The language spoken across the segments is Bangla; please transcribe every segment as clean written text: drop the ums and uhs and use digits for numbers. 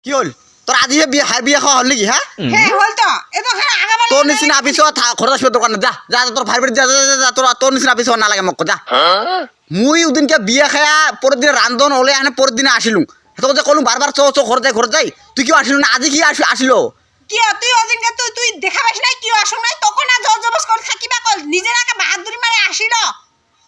কি হল তোর আজি বিয়া খাওয়া হল নাকি হ্যাঁ হ্যাঁ হল তো এ তো হ্যাঁ আগাবালে তোর নিচিনা আপিস খরচ আসবে দোকান যা যা তোর ভাই যা যা যা তোর নিচিনা আপিস না লাগে মোক যা মুই ওদিনকে বিয়া খায়া পরের দিনে রান্ধন হলে এখানে পরের দিনে আসিলু তোকে যে কলু বারবার চো ঘর যাই তুই কি আসিল না আজি কি আসিল কি তুই ওদিনকে তুই দেখা পাইছ নাই কি আসুন নাই তখন না জোর জবস করে থাকিবা কল নিজের আগে বাহাদুরি মারে আসিল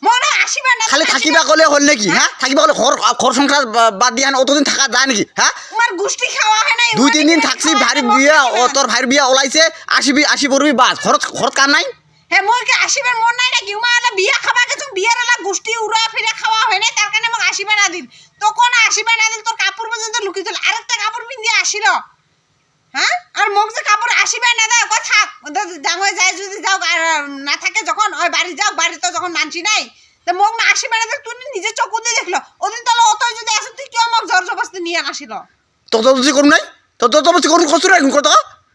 মনে আসিবা না খালি থাকিবা কলে হল নাকি হ্যাঁ থাকিবা কলে ঘর সংসার বাদ দিয়ে অতদিন থাকা যায় নাকি হ্যাঁ তোমার গুষ্টি খাওয়া হয় নাই 2-3 দিন থাকছি ভাই বিয়া ও তোর ভাইয়ের বিয়া ওলাইছে আসি পড়বি বাস খরচ কার নাই হে মোর কে আসিবার মন নাই নাকি উমা আলা বিয়া খাবা গেছুম বিয়ার আলা গুষ্টি উড়া ফিরে খাওয়া হয় নাই তার কারণে মোক আসিবা না দিল তখন আসিবা না দিল তোর কাপড় পর্যন্ত লুকি দিল আরেকটা কাপড় পিন্ধি আসিল হ্যাঁ আর মোক যে কাপড় আসিবা না দেয় কথা ডাঙর যায় যদি যাও আর না থাকে যখন ওই বাড়ি যাও বাড়িতে যখন মানছি নাই তো মোক না আসিবা না তুই নিজে চোখ দিয়ে দেখলো ওদিন তাহলে অতই যদি আসে তুই কেউ মোক জোর জবরদস্তি নিয়ে আসিল তো করুন নাই তো করুন কষ্ট রাখুন কত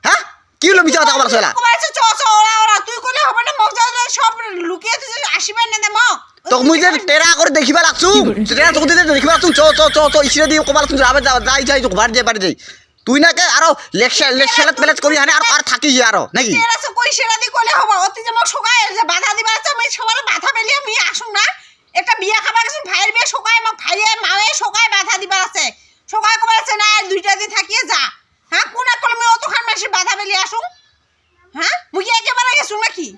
হ্যাঁ কি হলো বিচার কথা বলা চলা কইছে চ চ ওরা তুই কইলে হবে না মোক যাও সব লুকিয়ে তুই আসিবা না দে মোক তো মুই যে টেরা করে দেখিবা লাগছু টেরা তো দিতে দেখিবা লাগছু চ ইসরে দি কবা লাগছু যাবে যাই তো বাড়ি যাই তুই না কে আরো লেকশালত প্লেট করি হানে আর থাকি আরো নাকি টেরা সে কই সেরা দি কইলে হবে অতি যে মোক সগাই যে বাধা দিবা আছে আমি সবার বাধা পেলিয়ে আমি আসুন না একটা বিয়া খাবা গেছুন ভাইয়ের বিয়া সগাই মোক ভাইয়ে মায়ে সগাই বাধা দিবা আছে সগাই কবা আছে না দুইটা দিন থাকিয়ে যা হ্যাঁ কোনা কলমে অতখান মাসে বাধা পেলিয়ে আসুন হ্যাঁ মুই একেবারে গেছুন নাকি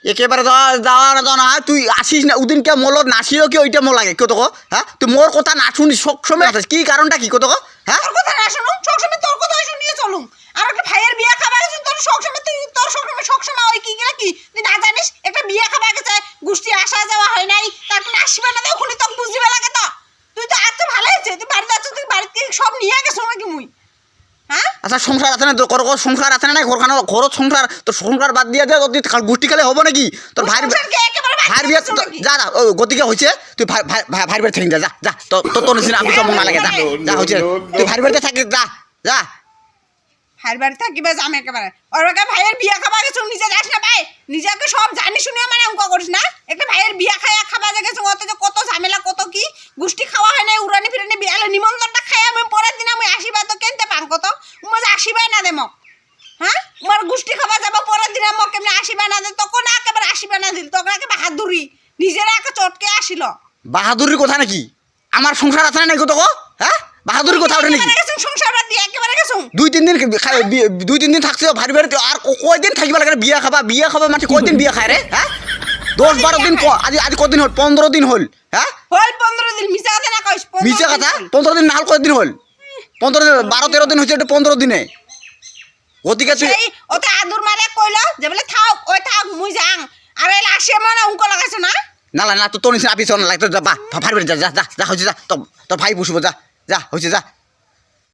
একেবারে যাওয়া না তুই আসিস না ওদিনকে মোলত নাছিল কি ওইটা মোর লাগে কত হ্যাঁ তুই মোর কথা না শুনি সব সময় আছিস কি কারণটা কি কত হ্যাঁ তোর কথা না শুনুন সবসময় তোর কথা শুনিয়ে চলুন আর একটা ভাইয়ের বিয়া খাবা গেছুন তোর সবসময় তুই তোর সবসময় ওই কি গেলা কি তুই না জানিস একটা বিয়া খাবা গেছে গোষ্ঠী আসা যাওয়া হয় নাই তারপরে আসবে না দেও খুনি তোকে বুঝিবে লাগে তো তুই তো আজ তো ভালো হয়েছে তুই বাড়িতে আছিস তুই বাড়িতে সব নিয়ে গেছো নাকি মুই হ্যাঁ আচ্ছা সংসার আছে না তোর সংসার আছে না ঘর সংসার তোর সংসার বাদ দিয়ে তুই গোষ্ঠী খেলে হবো নাকি তোর ভাইয়ের বিয়া যা যা গতিকে হয়েছে তুই ভাইয়ের বাড়ি থাকি যা যা তোর নিচিনা আমি তো মন না লাগে যা হয়েছে তুই ভাইয়ের বাড়িতে থাকি যা যা ভাইয়ের বাড়ি থাকিবে যাম একেবারে ওরকে ভাইয়ের বিয়া খাবা গেছো নিজে যাস না ভাই নিজেকে সব জানি শুনিয়ে মানে অঙ্ক করিস না একটা ভাইয়ের বিয়া খাইয়া খাবা গেছো অত যে কত ঝামেলা কত কি গোষ্ঠী খাওয়া হয় না উড়ানি ফিরানি বিয়ালে নিমন্ত্রণটা খাই আমি পরের দিন আমি আসিবা তো কেনতে পাং কত মজা আসিবাই না দে মোক হ্যাঁ তোমার গোষ্ঠী খাবা যাব পরের দিন মোক কেমনে আসিবা না দে তখন একেবারে আসিবা না দিল তখন একে বাহাদুরি নিজের একে চটকে আসিল বাহাদুরির কথা নাকি আমার সংসার আছে না নাকি কত হ্যাঁ বাহাদুরির কথা ওঠে নাকি সংসার বাদ দিয়ে একেবারে গেছো 2-3 দিন থাকছে ভারি বাড়িতে আর কয়দিন থাকিবা লাগে বিয়া খাবা মানে কয়দিন বিয়া খায় রে হ্যাঁ 10-12 দিন আজ কদিন হল 15 দিন হল হ্যাঁ হল 15 দিন মিছা কথা না কইস মিছা কথা 15 দিন না হল কয়দিন হল 15 দিন 12-13 দিন হয়েছে এটা 15 দিনে ওদিকে তুই এই ওতে আদুর মারে কইলো যে বলে থাক ওই থাক মুই যাং আর এই লাশে মানে অঙ্ক লাগাইছ না না তো তোর নিচিনা আপিস না লাগে যা ভারি বাড়ি যা হয়েছে যা তোর ভাই বসবো যা হয়েছে যা